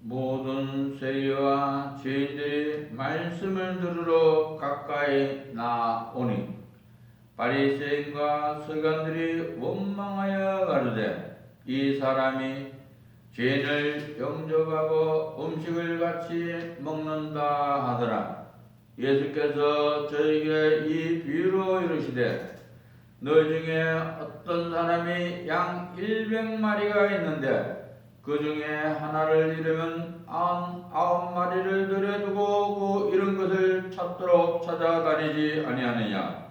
모든 세리와 죄인들이 말씀을 들으러 가까이 나오니 바리새인과 서기관들이 원망하여 가로되 이 사람이 죄인을 영접하고 음식을 같이 먹는다 하더라. 예수께서 저에게 이 비유로 이르시되 너희 중에 어떤 사람이 양 100마리가 있는데 그 중에 하나를 잃으면 99마리를 들여두고 그 잃은 것을 찾도록 찾아다니지 아니하느냐.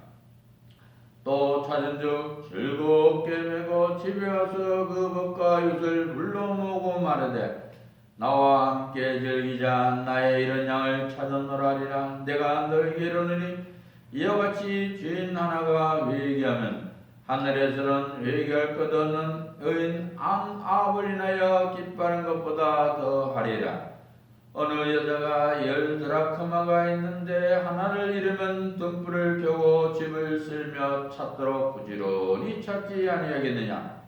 또 찾은즉 즐겁게 메고 집에 와서 그 벗과 윷을 물러놓고 말하되 나와 함께 즐기자. 나의 이런 양을 찾았노라 하리라. 내가 너희에게 이르노니 이와 같이 죄인 하나가 회개하면 하늘에서는 회개할 것 없는 의인 99을 인하여 기뻐하는 것보다 더 하리라. 어느 여자가 10드라크마가 있는데 하나를 잃으면 등불을 켜고 집을 쓸며 찾도록 부지런히 찾지 아니하겠느냐.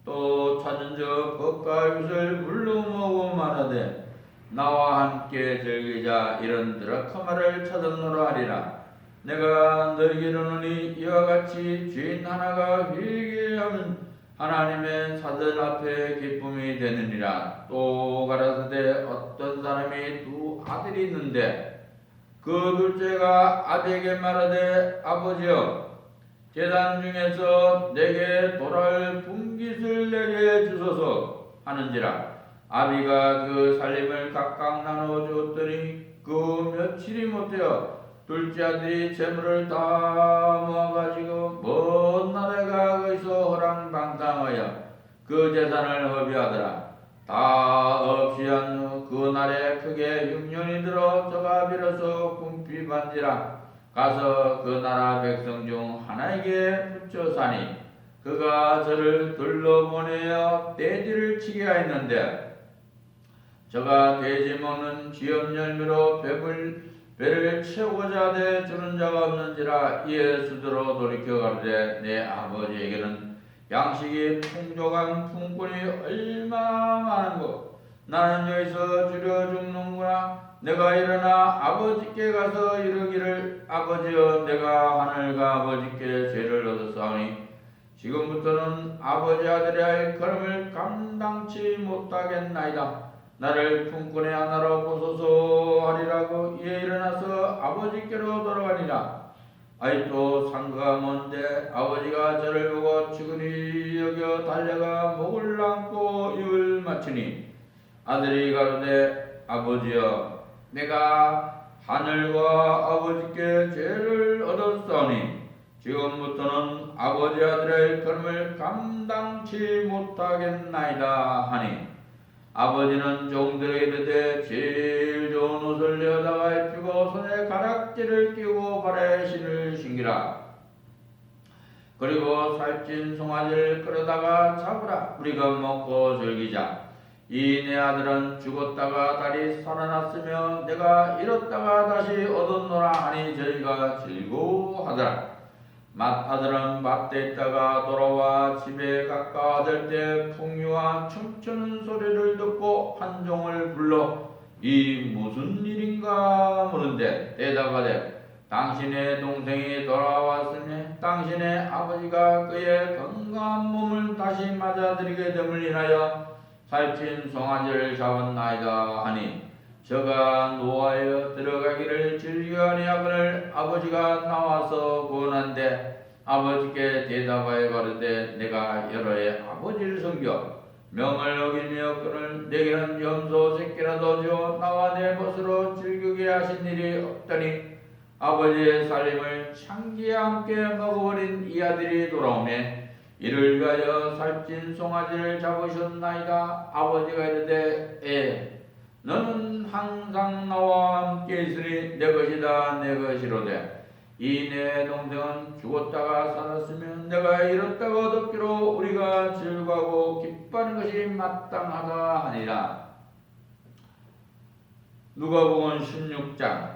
또 찾은즉 벗과 윷을 물러모으고 말하되 나와 함께 즐기자. 이런 드라크마를 찾았노라 하리라. 내가 너희에게 이르노니 이와 같이 죄인 하나가 회개하면 하나님의 사들 앞에 기쁨이 되느니라. 또 가라사대 어떤 사람이 두 아들이 있는데 그 둘째가 아비에게 말하되 아버지여 재단 중에서 내게 돌아올 분깃을 내게 주소서 하는지라. 아비가 그 살림을 각각 나누어 주었더니 그 며칠이 못되어 둘째 아들이 재물을 다 모아가지고 먼 나라에 가 거기서 호랑방탕하여 그 재산을 허비하더라. 다 없이 한 후 그 날에 크게 흉년이 들어 저가 비로소 궁핍한지라. 가서 그 나라 백성 중 하나에게 붙여 사니 그가 저를 둘러보내어 떼지를 치게 하였는데 저가 돼지 먹는 쥐염 열매로 배를 채우고자 하되 주는 자가 없는지라. 이에 스스로 돌이켜 가로되 내 아버지에게는 양식이 풍족한 품꾼이 얼마나 많은고 나는 여기서 주려 죽는구나. 내가 일어나 아버지께 가서 이르기를 아버지여 내가 하늘과 아버지께 죄를 얻었사오니 지금부터는 아버지 아들의 할 걸음을 감당치 못하겠나이다. 나를 품꾼의 하나로 보소서 하리라고. 이에 일어나서 아버지께로 돌아가니라. 아직도 상가가 먼데 아버지가 저를 보고 측은히 여겨 달려가 목을 안고 입을 맞추니 아들이 가로되 아버지여 내가 하늘과 아버지께 죄를 얻었사오니 지금부터는 아버지 아들의 걸음을 감당치 못하겠나이다 하니 아버지는 종들에게 이르되 제일 좋은 옷을 내어다가 입히고 손에 가락지를 끼고 발에 신을 신기라. 그리고 살찐 송아지를 끌어다가 잡으라. 우리가 먹고 즐기자. 이 내 아들은 죽었다가 다시 살아났으며 내가 잃었다가 다시 얻었노라 하니 저희가 즐거워하더라. 맏아들은 밭에 있다가 돌아와 집에 가까워질 때 풍류와 춤추는 소리를 듣고 한 종을 불러 이 무슨 일인가 물은데 대답하되 당신의 동생이 돌아왔으니 당신의 아버지가 그의 건강한 몸을 다시 맞아들이게 됨을 인하여 살찐 송아지를 잡았나이다 하니 저가 노하여 들어가기를 즐겨 아니하거늘 아버지가 나와서 구원한데 아버지께 대답하여 가로되 내가 여러 해 아버지를 섬겨 명을 어기며 그를 내게는 염소 새끼라도 주어 나와 내 것으로 즐기게 하신 일이 없더니 아버지의 살림을 창기와 함께 먹어버린 이 아들이 돌아오매 이를 위하여 살찐 송아지를 잡으셨나이다. 아버지가 이르되 너는 항상 나와 함께 있으니 내 것이다 내 것이로되 이 내 동생은 죽었다가 살았으면 내가 잃었다가 얻었기로 우리가 즐거워하고 기뻐하는 것이 마땅하다 하니라. 누가복음 16장.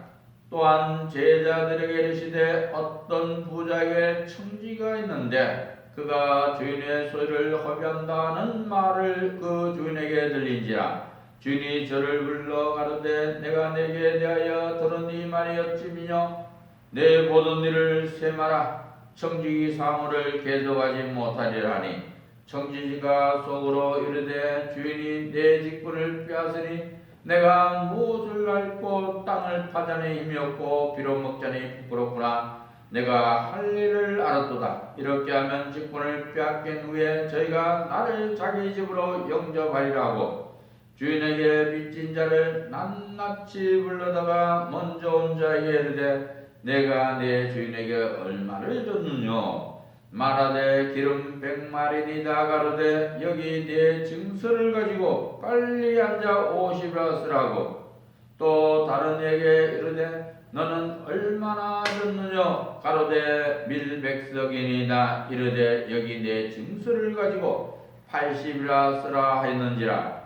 또한 제자들에게 이르시되 어떤 부자에게 청지가 있는데 그가 주인의 소유를 허비한다는 말을 그 주인에게 들린지라. 주인이 저를 불러 가로되 내가 내게 대하여 들은 이 말이 어찌미뇨 내 모든 일을 세마라 청지기 사물을 계속하지 못하리라니 청지기가 속으로 이르되 주인이 내 직분을 빼앗으니 내가 무엇을 앓고 땅을 파자니 힘이 없고 비로 먹자니 부끄럽구나 내가 할 일을 알았도다. 이렇게 하면 직분을 빼앗긴 후에 저희가 나를 자기 집으로 영접하리라 하고 주인에게 빚진 자를 낱낱이 불러다가 먼저 온 자에게 이르되 내가 내 주인에게 얼마를 줬느뇨 말하되 기름 100마리니다 가로되 여기 내 증서를 가지고 빨리 앉아 50이라 쓰라고 또 다른 에게 이르되 너는 얼마나 줬느뇨 가로되 밀백석이니이다 이르되 여기 내 증서를 가지고 80이라 쓰라 했는지라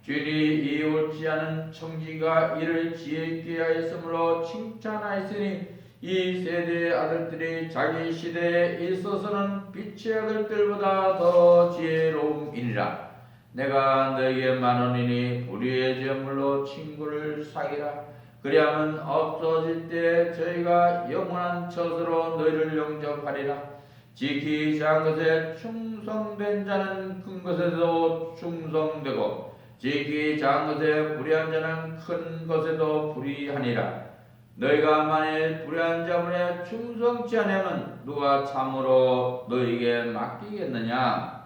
주인이 이 옳지 않은 청지가 이를 지혜 있게 하였으므로 칭찬하였으니 이 세대의 아들들이 자기 시대에 있어서는 빛의 아들들보다 더 지혜로움이니라 내가 너에게 만원이니 불의의 제물로 친구를 사귀라 그리하면 없어질 때 저희가 영원한 처소로 너희를 영접하리라 지키지 않은 것에 충성된 자는 큰 것에도 충성되고 지키지 않은 것에 불의한 자는 큰 것에도 불의하니라 너희가 만일 불의한 자문에 충성치 아니하면 누가 참으로 너희에게 맡기겠느냐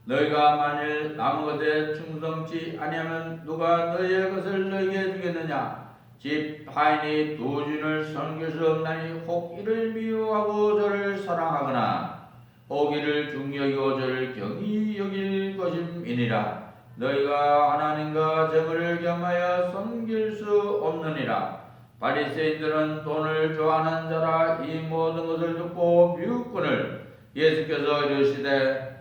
너희가 만일 남은 것에 충성치 아니하면 누가 너희의 것을 너희에게 주겠느냐 집 하인이 두 주인을 섬길 수 없나니 혹 이를 미워하고 저를 사랑하거나 혹 이를 중여기고 저를 경히 여길 것임이니라 너희가 하나님과 재물을 겸하여 섬길 수 없느니라 바리새인들은 돈을 좋아하는 자라 이 모든 것을 듣고 비웃거늘 예수께서 이르시되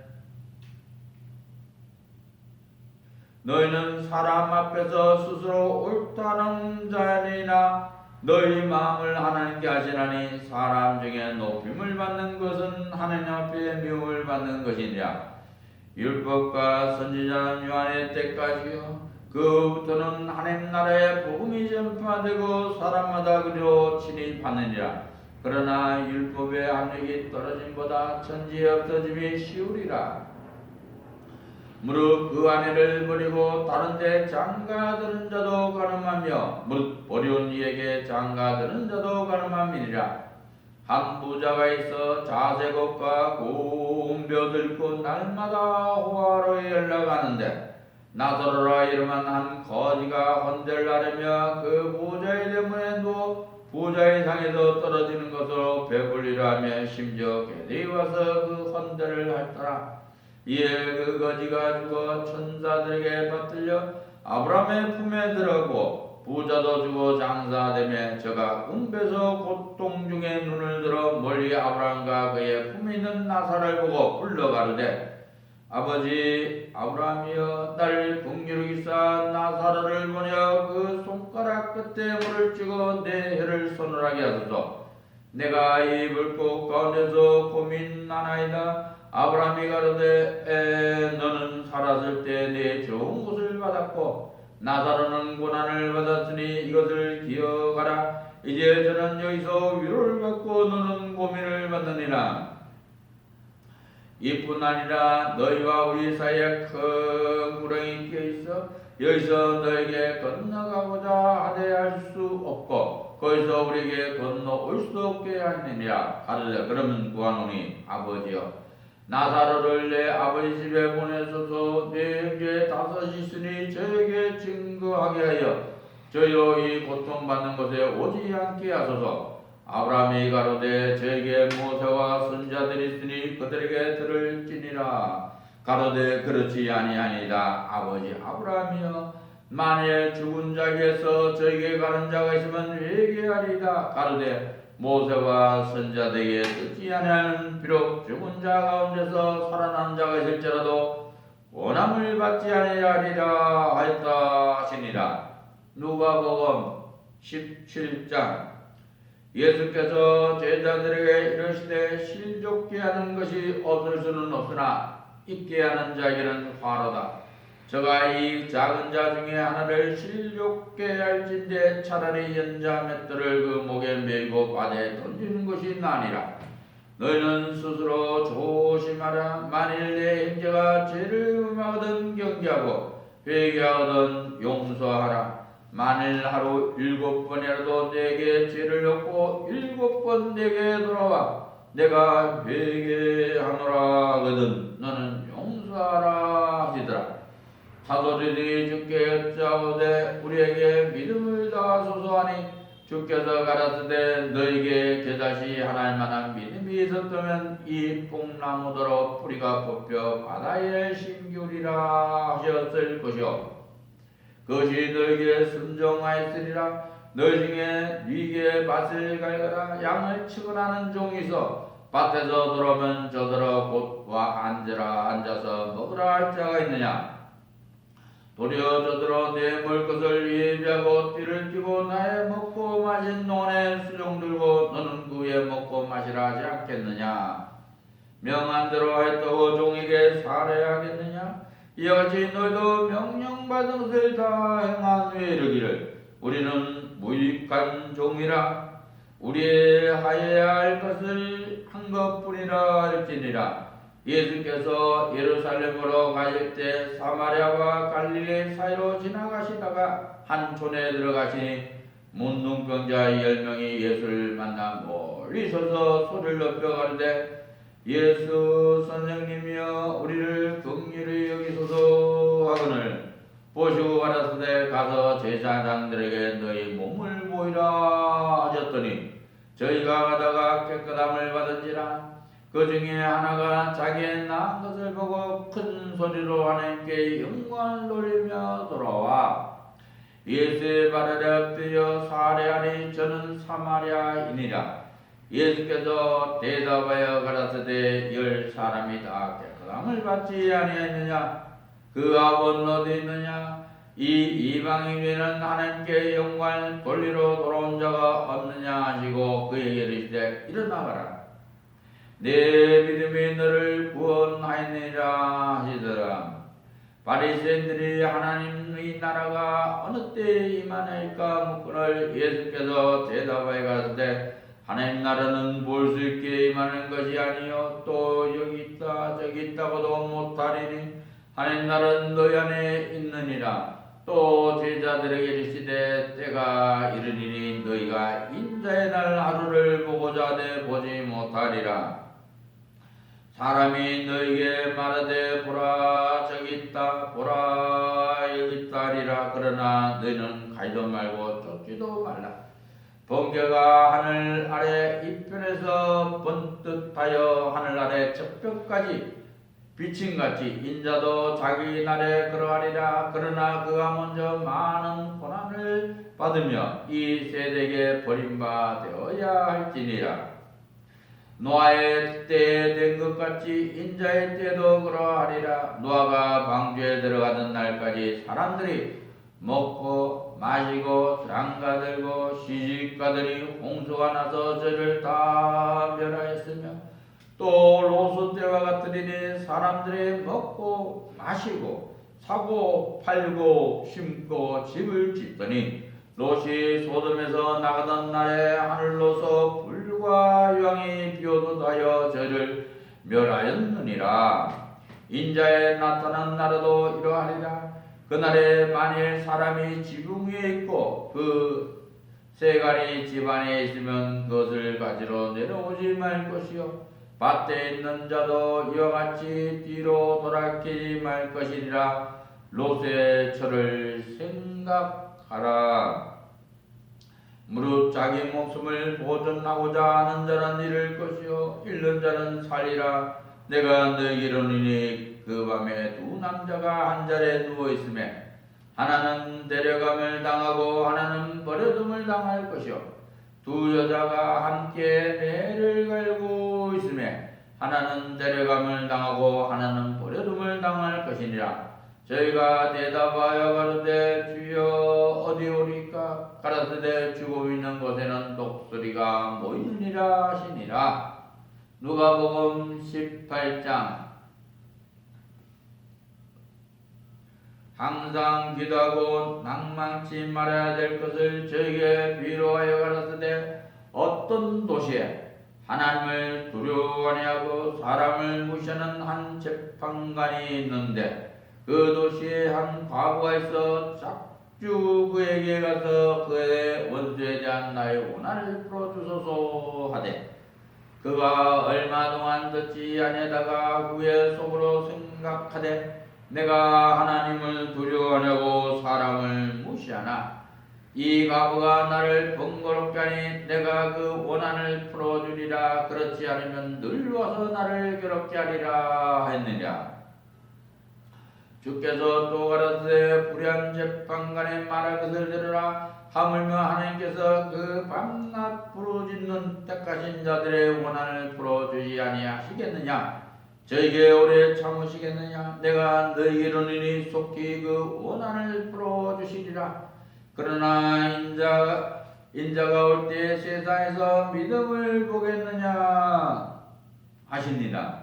너희는 사람 앞에서 스스로 옳다는 자니나 너희 마음을 하나님께 하시나니 사람 중에 높임을 받는 것은 하나님 앞에 미움을 받는 것이니라 율법과 선지자 요한의 때까지요 그부터는 하나님 나라의 복음이 전파되고 사람마다 그리로 진입하느니라 그러나 율법의 압력이 떨어짐보다 천지의 없어짐이 쉬우리라 무릇 그 아내를 버리고 다른 데 장가드는 자도 가늠하며 무릇 버려온 이에게 장가드는 자도 가늠함이니라 한 부자가 있어 자색옷과 고운 벼 들고 날마다 호화로에 연락하는데 나더러라 이름한 한 거지가 헌대를 하려며 그 부자의 대문에 누워 부자의 상에서 떨어지는 것으로 배불리라 하며 심지어 괴대에 와서 그 헌대를 할더라 이에 그 거지가 죽어 천사들에게 받들려 아브라함의 품에 들어가고 부자도 죽어 장사되며 저가 음배서 고통 중에 눈을 들어 멀리 아브라함과 그의 품에 있는 나사를 보고 불러가르되 아버지 아브라함이여 나를 긍휼히 여기사 나사로를 보내어 그 손가락 끝에 물을 찍어 내 혀를 서늘하게 하소서 내가 이 불꽃 가운데서 고민하나이다 아브라함이 가로되 너는 살았을 때 내 좋은 것을 받았고 나사로는 고난을 받았으니 이것을 기억하라 이제 저는 여기서 위로를 받고 너는 고민을 받느니라 이뿐 아니라 너희와 우리 사이에 큰 구렁이 껴있어 여기서 너에게 건너가고자 하되 할 수 없고 거기서 우리에게 건너올 수도 없게 하느니라 하르되 그러면 구하노니 아버지여 나사로를 내 아버지 집에 보내소서 내 형제 5 있으니 저에게 증거하게 하여 저희로 이 고통받는 곳에 오지 않게 하소서 아브라함이 가로되 저에게 모세와 선자들이 있으니 그들에게 들을지니라 가로되 그렇지 아니하니이다 아버지 아브라함이여 만일 죽은 자에게서 저에게 가는 자가 있으면 회개하리이다 가로되 모세와 선자들에게 듣지 아니하는 비록 죽은 자 가운데서 살아난 자가 있을지라도 원함을 받지 아니하리라 하였다 하시니라 누가복음 17장 예수께서 제자들에게 이르시되 실족게 하는 것이 없을 수는 없으나 있게 하는 자에게는 화로다 저가 이 작은 자 중에 하나를 실족게 할진대 차라리 연자 맷돌을 그 목에 메고 바다에 던지는 것이 나으니라. 너희는 스스로 조심하라. 만일 내 형제가 죄를 범하거든 경계하고 회개하거든 용서하라. 만일 하루 7번이라도 내게 죄를 졌고 7번 내게 돌아와 내가 회개하노라 하거든 너는 용서하라 하시더라. 사도들이 주께 여짜오되 우리에게 믿음을 더하소서 하니 주께서 가라사대 너에게 겨자씨 하나일 만한 믿음이 있었다면 이 뽕나무더러 뿌리가 뽑혀 바다에 심기우리라 하셨을 것이요 그것이 너에게 순종하였으리라. 너희 중에 네게 밭을 갈거나 양을 치거나 하는 종이 있어 밭에서 들어오면 저더러 곧와 앉아서 먹으라 할 자가 있느냐. 도리어 저더러 내 먹을 것을 예비하고 띠를 띠고 나의 먹고 마신 논에 수종 들고 너는 그 위에 먹고 마시라 하지 않겠느냐. 명한 대로 하였다고 종에게 살해하겠느냐. 이와 같이 너희도 명령받은 것을 다 행한 후에 이르기를 우리는 무익한 종이라 우리의 하여야 할 것을 한 것뿐이라 할지니라. 예수께서 예루살렘으로 가실 때 사마리아와 갈릴리 사이로 지나가시다가 한 촌에 들어가시니 문둥병자 10명이 예수를 만나 멀리 서서 소리를 높여 가르되 예수 선생님이여 우리를 긍휼히 여기소서 하거늘 보시고 가라사대 가서 제사장들에게 너희 몸을 보이라 하셨더니 저희가 가다가 깨끗함을 받은지라. 그 중에 하나가 자기의 낳은 것을 보고 큰 소리로 하나님께 영광을 돌리며 돌아와 예수의 발아래 엎드려 살해하니 저는 사마리아인이라. 예수께서 대답하여 가라사대 10사람이 다 깨끗함을 받지 아니하였느냐. 그 아버는 어디 있느냐. 이 이방인 외에는 하나님께 영광을 돌리러 돌아온 자가 없느냐 하시고 그에게 이르시되 일어나가라. 내 믿음이 너를 구원하였느니라 하시더라. 바리새인들이 하나님의 나라가 어느 때에 임하나이까 묻거늘 예수께서 대답하여 가라사대 하나님 나라는 볼 수 있게 임하는 것이 아니요 또 여기 있다 저기 있다고도 못하리니 하나님 나라는 너희 안에 있느니라. 또 제자들에게 이르시되 때가 이르리니 너희가 인자의 날 하루를 보고자 하되 보지 못하리라. 사람이 너희에게 말하되 보라 저기 있다 보라 여기 있다 하리라. 그러나 너희는 가지도 말고 쫓지도 말라. 번개가 하늘 아래 이편에서 번뜩하여 하늘 아래 저편까지 비침같이 인자도 자기 날에 그러하리라. 그러나 그가 먼저 많은 고난을 받으며 이 세대에게 버림받아야 할지니라. 노아의 때에 된 것 같이 인자의 때도 그러하리라. 노아가 방주에 들어가던 날까지 사람들이 먹고 마시고 장가들고 시집가들이 홍수가 나서 저를 다 멸하였으며 또 롯의 때와 같으리니 사람들이 먹고 마시고 사고 팔고 심고 집을 짓더니 롯이 소돔에서 나가던 날에 하늘로서 불과 유황이 비오듯 하여 저를 멸하였느니라. 인자에 나타난 나라도 이러하리라. 그날에 만일 사람이 지붕 위에 있고 그 세간이 집안에 있으면 그것을 가지러 내려오지 말 것이요 밭에 있는 자도 이와 같이 뒤로 돌아키지 말 것이니라. 롯의 철을 생각하라. 무릇 자기 목숨을 보존하고자 하는 자는 잃을 것이요 잃는 자는 살리라. 내가 너에게 이르노니 그 밤에 두 남자가 한 자리에 누워 있으매 하나는 데려감을 당하고 하나는 버려둠을 당할 것이요 두 여자가 함께 배를 갈고 있으매 하나는 데려감을 당하고 하나는 버려둠을 당할 것이니라. 저희가 대답하여 가로되 주여 어디 오리까. 가라사대 죽어 있는 곳에는 독수리가 모이느니라 하시니라. 누가복음 18장 항상 기도하고 낭망치 말아야 될 것을 저에게 위로하여 가라사대 어떤 도시에 하나님을 두려워 아니하고 사람을 무시하는 한 재판관이 있는데 그 도시에 한 과부가 있어 작주 그에게 가서 그의 원수에 대한 나의 원한을 풀어주소서 하되 그가 얼마 동안 듣지 아니하다가 후에 속으로 생각하되 내가 하나님을 두려워하냐고 사람을 무시하나 이 과부가 나를 번거롭게 하니 내가 그 원한을 풀어주리라. 그렇지 않으면 늘 와서 나를 괴롭게 하리라 했느냐. 주께서 또 가라사대 불의한 재판관의 말할 것을 들으라. 하물며 하나님께서 그 밤낮 부르짖는 택하신 자들의 원한을 풀어주지 아니하시겠느냐. 저에게 오래 참으시겠느냐. 내가 너희에게 이르노니 속히 그 원한을 풀어주시리라. 그러나 인자가 올 때 세상에서 믿음을 보겠느냐 하십니다.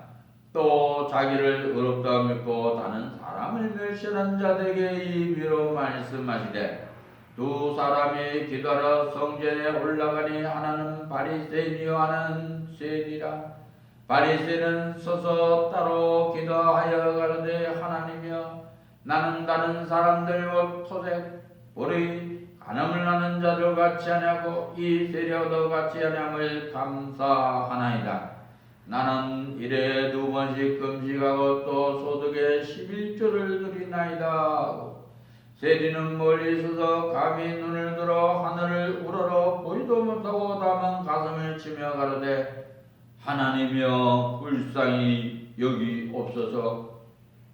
또 자기를 의롭다 믿고 다른 사람을 멸시하는 자들에게 이 위로 말씀하시되 두 사람이 기도하러 성전에 올라가니 하나는 바리새인이요 하나는 쇠니라. 바리새인은 서서 따로 기도하여 가로되 하나님이여 나는 다른 사람들 곧 토색 우리 간음을 하는 자들 같이 하냐고 이 세려도 같이 하냐을 감사하나이다. 나는 일에 2번씩 금식하고 또 소득의 11조를 드리나이다. 세리는 멀리 서서 감히 눈을 들어 하늘을 우러러 보지도 못하고 다만 가슴을 치며 가로되 하나님이여 불쌍히 여기옵소서.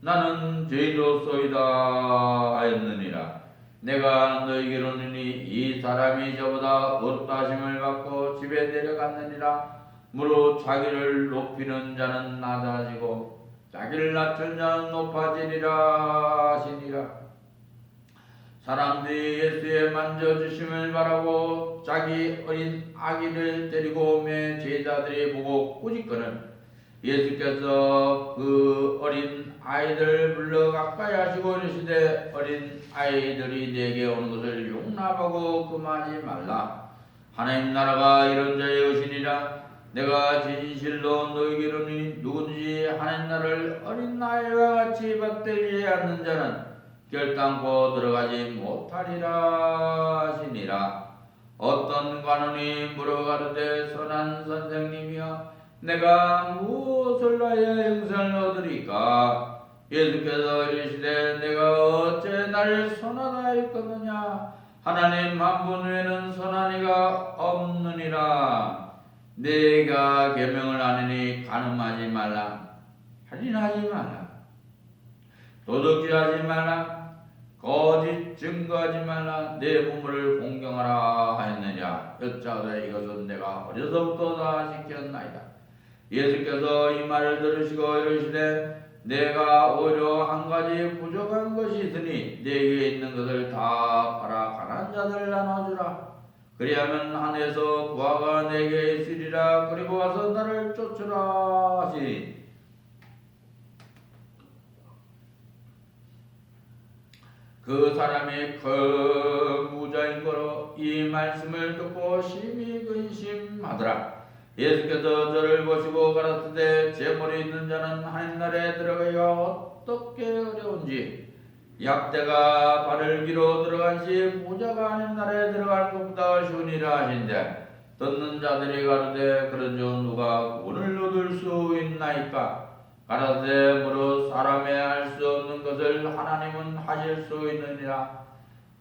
나는 죄인으로소이다 하였느니라. 내가 너희에게 이르노니 이 사람이 저보다 의롭다 하심을 받고 집에 내려갔느니라. 무릇 자기를 높이는 자는 낮아지고 자기를 낮춘 자는 높아지리라 하시니라. 사람들이 예수의 만져주심을 바라고 자기 어린 아기를 데리고 오매 제자들이 보고 꾸짖거늘 예수께서 그 어린 아이들을 불러 가까이 하시고 이르시되 어린 아이들이 내게 오는 것을 용납하고 금하지 말라. 하나님 나라가 이런 자의 의신이라. 내가 진실로 너희에게 이르노니 누구든지 하나님 나라를 어린 아이와 같이 받들지 않는 자는 결단코 들어가지 못하리라 하시니라. 어떤 관원이 물어가르되 선한 선생님이여 내가 무엇을 하여 영생을 얻으리까? 예수께서 이르시되 내가 어째 나를 선하다 일컫느냐? 하나님 한 분 외에는 선한 이가 없느니라. 내가 계명을 하느니 간음하지 말라, 살인하지 말라, 도둑질하지 말라, 거짓 증거하지 말라, 내 부모를 공경하라 하였느냐. 여짜오되 이것은 내가 어려서부터 다 지켰나이다. 예수께서 이 말을 들으시고 이르시되 내가 오히려 한 가지 부족한 것이 있으니 내게 있는 것을 다 팔아 가난한 자들 나눠주라. 그리하면 하늘에서 부하가 내게 있으리라. 그리고 와서 나를 쫓으라 하시니 그 사람이 큰 부자인 거로 이 말씀을 듣고 심히 근심하더라. 예수께서 저를 보시고 가라사대 재물이 있는 자는 하늘나라에 들어가기가 어떻게 어려운지 약대가 발을 기로 들어간 시 부자가 하늘나라에 들어갈 것보다 쉬우니라 하신대. 듣는 자들이 가로되 그런 중 누가 구원을 얻을 수 있나이까? 가라사대 무릇 사람의 할 수 없는 것을 하나님은 하실 수 있느니라.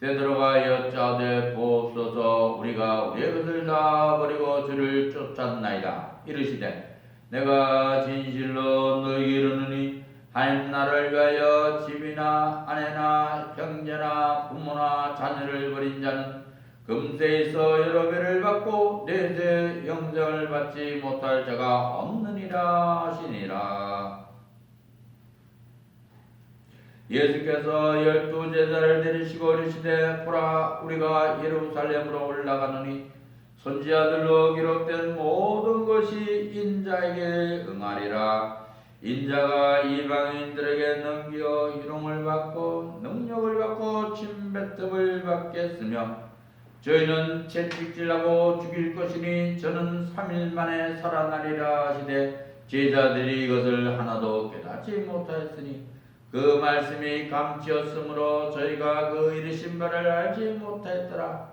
베드로가 여짜오되 보옵소서. 우리가 우리의 것을 다 버리고 주를 쫓았나이다. 이르시되 내가 진실로 너희에게 이르노니 하나님 나라를 위하여 집이나 아내나 형제나 부모나 자녀를 버린 자는 금세에서 여러 배를 받고 내세 영생을 받지 못할 자가 없느니라 하시니라. 예수께서 12 제자를 데리시고 이르시되 보라 우리가 예루살렘으로 올라가노니 선지자들로 기록된 모든 것이 인자에게 응하리라. 인자가 이방인들에게 넘겨 희롱을 받고 능력을 받고 침뱉음을 받겠으며 저희는 채찍질하고 죽일 것이니 저는 3일 만에 살아나리라 하시되 제자들이 이것을 하나도 깨닫지 못하였으니 그 말씀이 감치였으므로 저희가 그 이르신 바를 알지 못하였더라.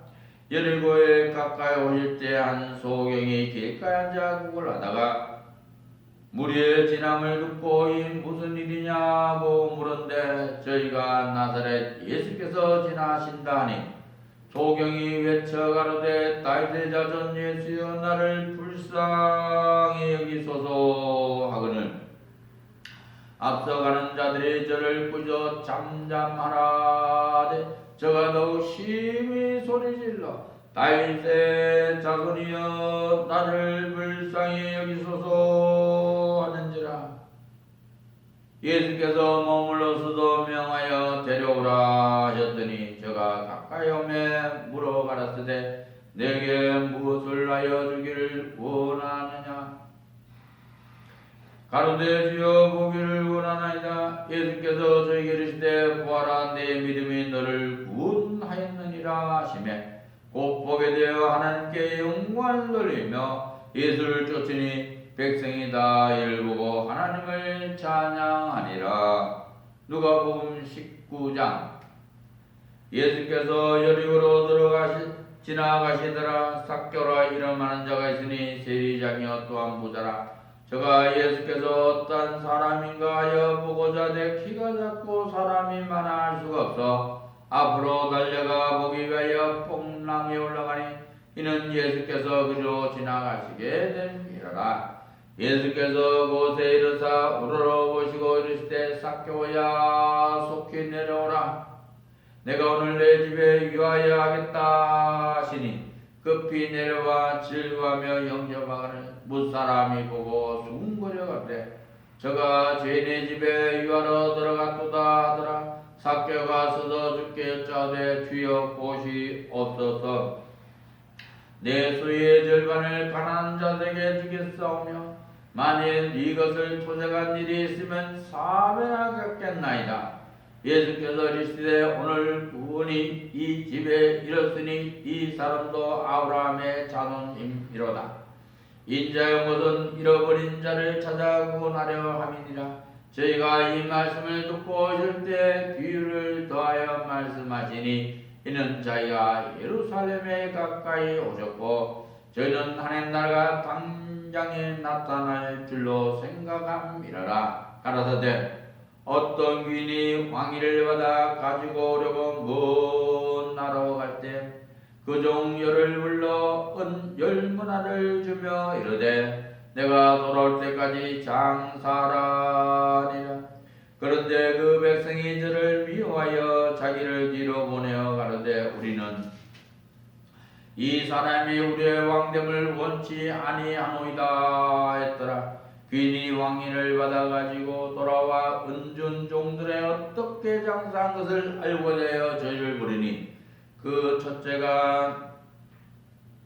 여리고에 가까이 오실 때 한 소경이 길가에 앉아 구걸하다가 무리의 진함을 듣고 이 무슨 일이냐고 물은데 저희가 나사렛 예수께서 지나신다 하니 소경이 외쳐 가로되 다윗의 자손 예수여 나를 불쌍히 여기소서 하거늘 앞서가는 자들이 저를 꾸짖어 잠잠하라되 저가 더욱 심히 소리질러 다윗의 자손이여 나를 불쌍히 여기소서 하는지라. 예수께서 머물러서도 명하여 데려오라 하셨더니 저가 가까이 오매 물어가라쓰되 내게 무엇을 하여 주기를 원하느냐. 가로되 주여 보기를 원하나이다. 예수께서 저에게 이르시되 보아라 내 믿음이 너를 구원하였느니라 하시매 곧 보게 되어 하나님께 영광을 돌리며 예수를 쫓으니 백성이 다 이를 보고 하나님을 찬양하니라. 누가복음 19장. 예수께서 여리고로 지나가시더라. 삭개오라 이름하는 자가 있으니 세리장이여 또한 부자라. 저가 예수께서 어떤 사람인가 하여 보고자 내 키가 작고 사람이 많아 할 수가 없어 앞으로 달려가 보기 위하여 뽕랑에 올라가니 이는 예수께서 그리로 지나가시게 됨이라. 예수께서 곳에 이르사 우러러보시고 이르시되 삭개오야 속히 내려오라. 내가 오늘 내 집에 유하여 하겠다 하시니 급히 내려와 질구하며 영접하거늘 무사람이 보고 수군거려 가되 저가 죄인의 집에 유하러 들어갔도다 하더라. 삭개오가 서서 주께 여짜되 주여 곳이 없어서 내 소유의 절반을 가난한 자들에게 주겠사오며 만일 이것을 토색한 일이 있으면 4배나 갚겠나이다. 예수께서 이르시되 오늘 구원이 이 집에 이르렀으니 이 사람도 아브라함의 자손임이로다. 인자의 것은 잃어버린 자를 찾아 구원하려 함이니라. 저희가 이 말씀을 듣고 있을 때 비유를 더하여 말씀하시니 이는 자기가 예루살렘에 가까이 오셨고 저희는 하나님 나라가 당장에 나타날 줄로 생각함이라라. 가라사대 어떤 귀인이 왕위를 받아 가지고 오려고 먼 나라로 갈 때 그 종 열을 불러 은 10문화를 주며 이르되 내가 돌아올 때까지 장사하니라. 그런데 그 백성이 저를 미워하여 자기를 뒤로 보내어 가로되 우리는 이 사람이 우리의 왕됨을 원치 아니하노이다 했더라. 귀인이 왕위를 받아가지고 돌아와 은준 종들의 어떻게 장사한 것을 알고자 하여 저희를 부르니 그 첫째가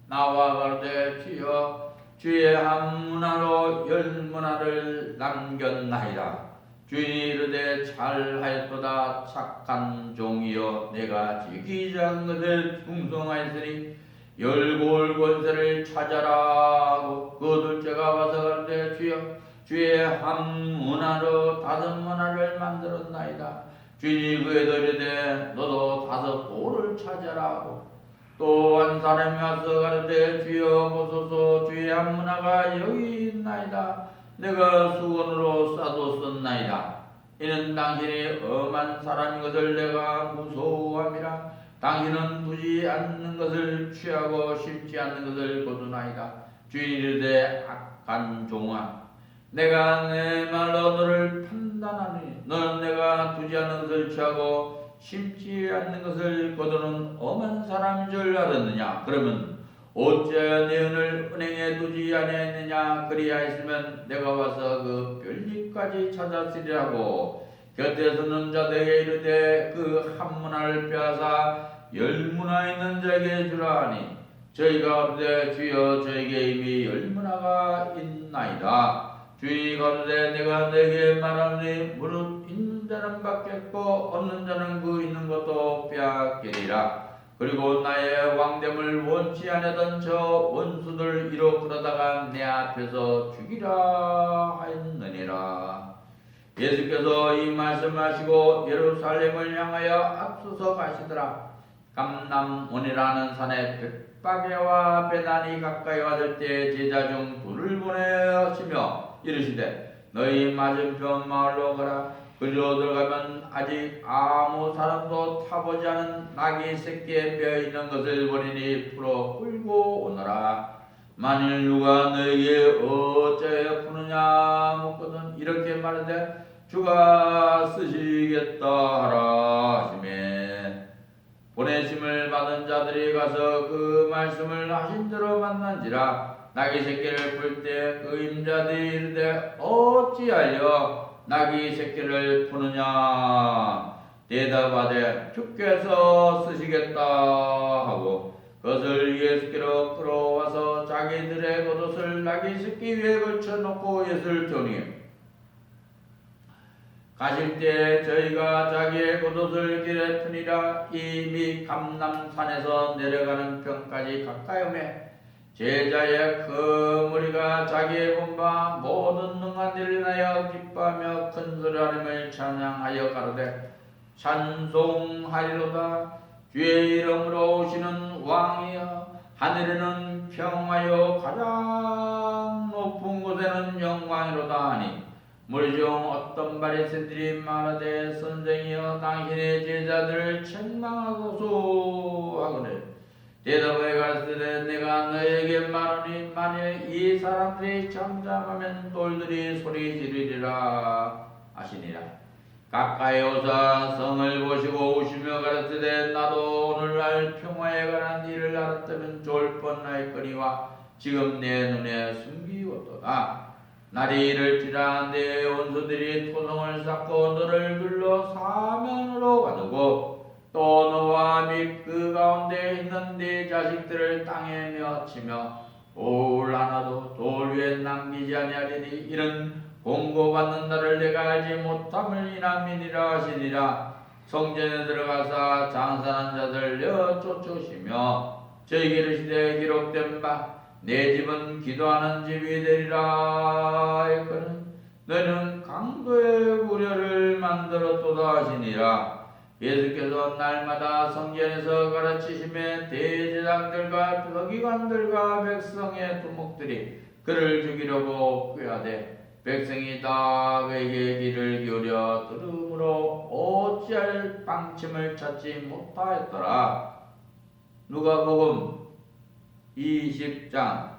나와 가로되 주여 주의 한 문화로 10문화를 남겼나이다. 주인이 이르되 잘하였도다 착한 종이여 내가 지키지 않은 것을 충성하였으니 10골 권세를 찾아라 하고 그 둘째가 와서 가로되 주여 주의 한 문화로 5문화를 만들었나이다. 주인이 그에도 이르되 너도 5골을 찾아라 하고 또 한 사람이 와서 가로되 주여 보소서 주의 한 문화가 여기 있나이다. 내가 수건으로 싸뒀었나이다. 이는 당신이 엄한 사람인 것을 내가 무서워함이라. 당신은 두지 않는 것을 취하고 심지 않는 것을 거두나이다. 주인이 이르되 악한 종아 내가 내 말로 너를 판단하니 너는 내가 두지 않는 것을 취하고 심지 않는 것을 거두는 엄한 사람인 줄 알았느냐. 그러면 어찌하여 내 은을 은행에 두지 아니하였느냐. 그리하였으면 내가 와서 그 별일까지 찾았으리라고 곁에 서는 자들에게 이르되 그 한 문화를 빼앗아 10문화 있는 자에게 주라 하니 저희가 이르되 주여 저에게 이미 10문화가 있나이다. 주의 가로되 내가 너에게 말하노니 무릇 있는 자는 받겠고 없는 자는 그 있는 것도 빼앗기리라. 그리고 나의 왕됨을 원치 아니던 저 원수들 이로 그러다가 내 앞에서 죽이라 하였느니라. 예수께서 이 말씀하시고 예루살렘을 향하여 앞서서 가시더라. 감람원이라는 산에 벳바게와 베다니 가까이 왔을 때 제자 중 둘을 보내시며 이르시되 너희 맞은편 마을로 가라. 그리로 들어가면 아직 아무 사람도 타보지 않은 나귀 새끼에 베어있는 것을 보리니 풀어 끌고 오너라. 만일 누가 너에게 어찌하여 푸느냐 묻거든 이렇게 말하되 주가 쓰시겠다 하라 하시매 보내심을 받은 자들이 가서 그 말씀을 하신 대로 만난지라. 나귀 새끼를 풀 때 그 임자들이 이르되 어찌하여 나귀 새끼를 푸느냐 대답하되 주께서 쓰시겠다 하고 그것을 예수께로 끌어와서 자기들의 겉옷을 나귀 새끼 위에 걸쳐놓고 예수를 떠니 가실 때 저희가 자기의 겉옷을 길에 푸니라. 이미 감람산에서 내려가는 편까지 가까이 오매 제자의 그 무리가 자기의 본바 모든 능한 일을 인하여 기뻐하며 큰 소리로 하나님을 찬양하여 가로되 찬송하리로다. 주의 이름으로 오시는 왕이여 하늘에는 평화요 가장 높은 곳에는 영광이로다 하니 무리 중 어떤 바리새인들이 말하되 선생이여 당신의 제자들을 책망하소서 하거늘 대답하여 가르치되 내가 너에게 말하니 만일 이 사람들이 잠잠하면 돌들이 소리 지르리라 하시니라. 가까이 오사 성을 보시고 오시며 가르치되 나도 오늘날 평화에 관한 일을 알았다면 좋을 뻔하였거니와 지금 내 눈에 숨기웠도다. 날이 이를지라 내 원수들이 토성을 쌓고 너를 눌러 사면으로 가두고 또 너와 및 그 가운데 있는 네 자식들을 땅에 뉘어치며 돌 하나도 돌 위에 남기지 아니하리니 이는 공고받는 날을 내가 알지 못함을 인함이니라 하시니라. 성전에 들어가사 장사한 자들 여쫓으시며 저에게 이르시되 기록된 바 내 집은 기도하는 집이 되리라 했거든 너는 강도의 우려를 만들었도다 하시니라. 예수께서 날마다 성전에서 가르치심에 대제장들과 서기관들과 백성의 두목들이 그를 죽이려고 꾀하되 백성이 다 그에게 귀를 기울여 들음으로 어찌할 방침을 찾지 못하였더라. 누가복음 20장.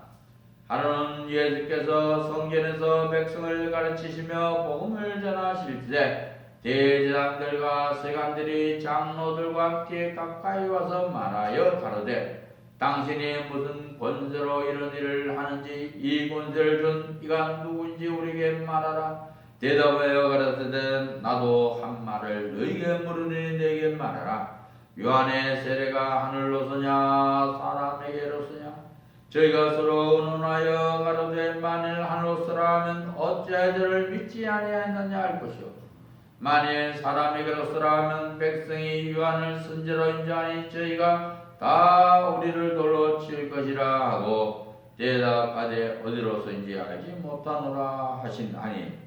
하루는 예수께서 성전에서 백성을 가르치시며 복음을 전하실 때 대제사장들과 서기관들이 장로들과 함께 가까이 와서 말하여 가로되 당신이 무슨 권세로 이런 일을 하는지 이 권세를 준 이가 누구인지 우리에게 말하라. 대답하여 가라사대 나도 한 말을 너에게 물으니 너에게 말하라. 요한의 세례가 하늘로서냐 사람에게로서냐. 저희가 서로 의논하여 가로되 만일 하늘로서라 하면 어찌하여 저를 믿지 아니하였느냐 할 것이요 만일 사람에게로서라 하면 백성이 요한을 선지로 인정하니 저희가 다 우리를 돌로 칠 것이라 하고 대답하되 어디로서인지 알지 못하노라 하시나니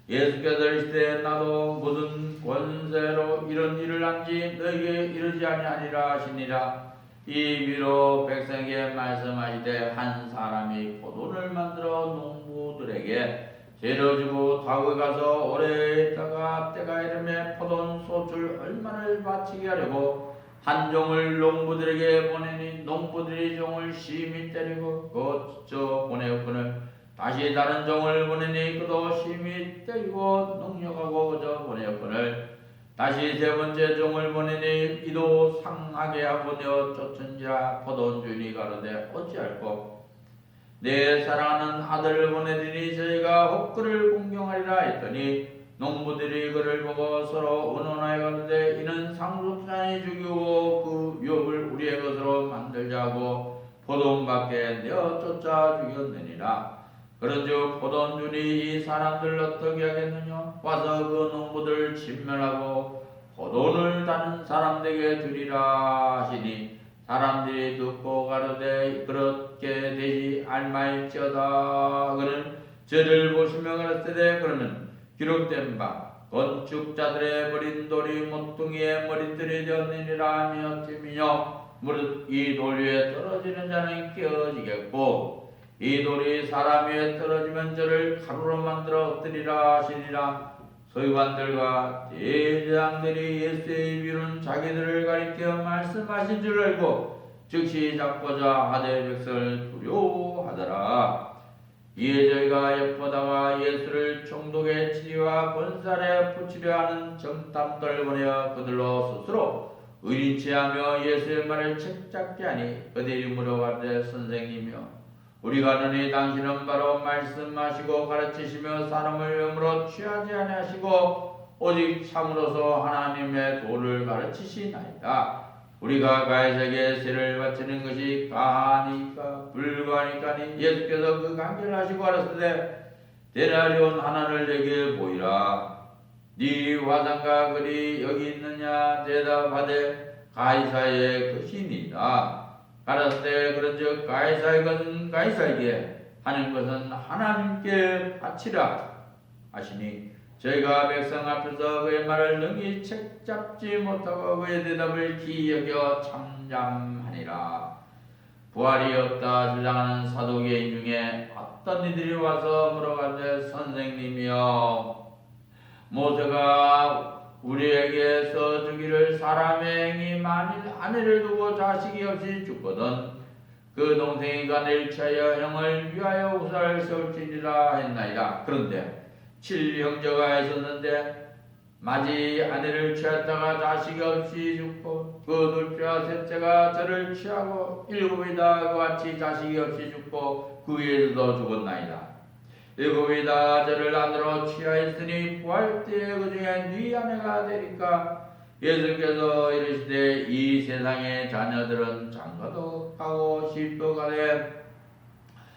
예수께서 이르시되 나도 무슨 권세로 이런 일을 한지 너에게 이르지 아니하니라 하시니라. 이 위로 백성에게 말씀하시되 한 사람이 포도를 만들어 농부들에게 재료 주고 타고 가서 오래 있다가 때가 이르매 포도원 소출 얼마를 바치게 하려고 한 종을 농부들에게 보내니 농부들이 종을 심히 때리고 거쳐 보내었거늘 다시 다른 종을 보내니 그도 심히 때리고 능욕하고 거저 보내었거늘 다시 세 번째 종을 보내니 이도 상하게 하고 내어 쫓은지라. 포도원 주인이 가로되 어찌할꼬 내 사랑하는 아들을 보내리니 저희가 혹 그를 공경하리라 했더니 농부들이 그를 보고 서로 의논하여 가로되 이는 상속자니 죽이고 그 유업을 우리의 것으로 만들자고 포도원 밖에 내어 쫓아 죽였느니라. 그런즉 보던 주니 이 사람들 어떻게 하겠느냐? 와서 그 농부들 진멸하고 포도를 다는 사람들에게 주리라 하시니 사람들이 듣고 가로되 그렇게 되지 알마일지어다. 그는 저를 보시며 가라사대 그러면 기록된 바 건축자들의 버린 돌이 모퉁이의 머리들이 되었느니라 하며 찜이며 무릇 이 돌 위에 떨어지는 자는 깨어지겠고 이 돌이 사람 위에 떨어지면 저를 가루로 만들어 엎드리라 하시니라. 서기관들과 대제장들이 예수의 비유는 자기들을 가리켜 말씀하신 줄 알고 즉시 잡고자 하되 백성을 두려워하더라. 이에 저희가 엿보다가 예수를 총독의 치리와 권살에 붙이려 하는 정탐들 보내어 그들로 스스로 의인치 하며 예수의 말을 책잡게 하니 그들이 물어가되 선생님이여 우리가 아노니 당신은 바로 말씀하시고 가르치시며 사람을 염으로 취하지 아니하시고 오직 참으로서 하나님의 도를 가르치시나이다. 우리가 가이사에게 세를 바치는 것이 가하니까 불가하니까니 예수께서 그 관계를 하시고 하셨으되 데나리온 하나를 내게 보이라. 네 화상과 글이 여기 있느냐? 대답하되 가이사의 것이니라. 가라사대 그런즉 가이사의 것은 가이사에게 하는 것은 하나님께 바치라 하시니 저희가 백성 앞에서 그의 말을 능히 책잡지 못하고 그의 대답을 기여겨 참잠하니라. 부활이 없다 주장하는 사도계인 중에 어떤 이들이 와서 물어가되 선생님이여 모세가 우리에게 써주기를 사람의 행이 만일 아내를 두고 자식이 없이 죽거든 그 동생이 간을 취하여 형을 위하여 우사를 세울지니라 했나이다. 그런데 7형제가 있었는데 마지 아내를 취했다가 자식이 없이 죽고 그 둘째와 셋째가 저를 취하고 7이 다 그같이 자식이 없이 죽고 그 위에서도 죽었나이다. 7이 다 저를 아내로 취하였으니 부활 때에 그 중에 네 아내가 되리까. 예수께서 이르시되 이 세상의 자녀들은 장가도 가고 시집도 가되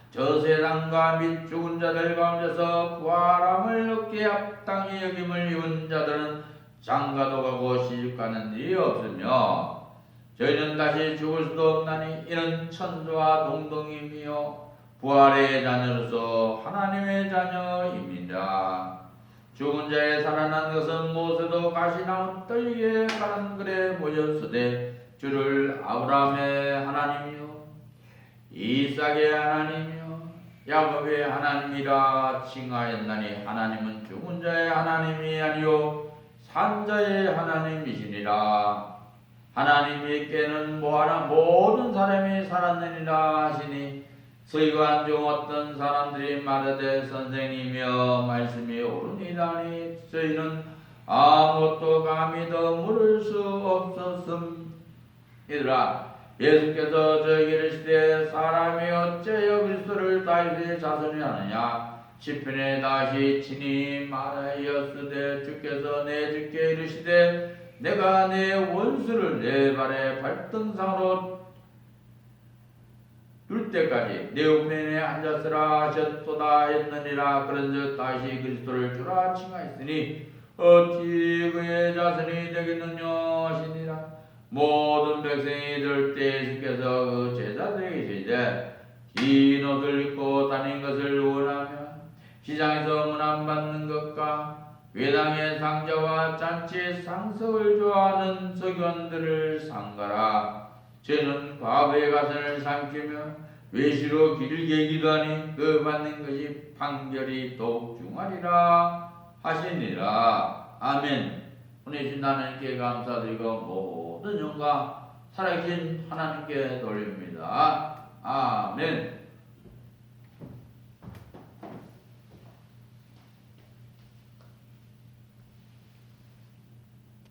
저 세상과 및 죽은 자들 가운데서 부활함을 얻게 합당히 여김을 입은 자들은 장가도 가고 시집 가는 일이 없으며 저희는 다시 죽을 수도 없나니 이는 천주와 동등임이요 부활의 자녀로서 하나님의 자녀입니다. 죽은 자의 살아난 것은 모세도 가시나무 뜰 위에 가는 글에 모였으되 주를 아브라함의 하나님이요 이삭의 하나님이요 야곱의 하나님이라 칭하였나니 하나님은 죽은 자의 하나님이 아니요 산 자의 하나님이시니라. 하나님께는 뭐하나 모든 사람이 살았느니라 하시니 서기관 중 어떤 사람들이 말하되 선생님이여 말씀이 옳으니다니 저희는 아무것도 감히 더 물을 수 없었음이더라. 예수께서 저에게 이르시되 사람이 어째여 그리스도를 다윗의 자손이 하느냐. 시편에 다시 친히 말하였으되 주께서 내 주께 이르시되 내가 내 원수를 내 발의 발등상으로 둘 때까지 내 우편에 앉았으라 하셨도다 했느니라. 그런즉 다시 그리스도를 주라 칭하였으니 어찌 그의 자손이 되겠느냐 하시니라. 모든 백성이 들을 때 예수께서 그 제자들에게 이르시되 긴 옷을 입고 다닌 것을 원하며 시장에서 문안받는 것과 회당의 상자와 잔치의 상석을 좋아하는 서기관들을 상가라. 저는 과부의 가선을 삼키며 외시로 길게 기도하니 그 받는 것이 판결이 더욱 중하리라 하시니라. 아멘. 오늘 주신 하나님께 감사드리고 모든 영광 살아계신 하나님께 돌립니다. 아멘.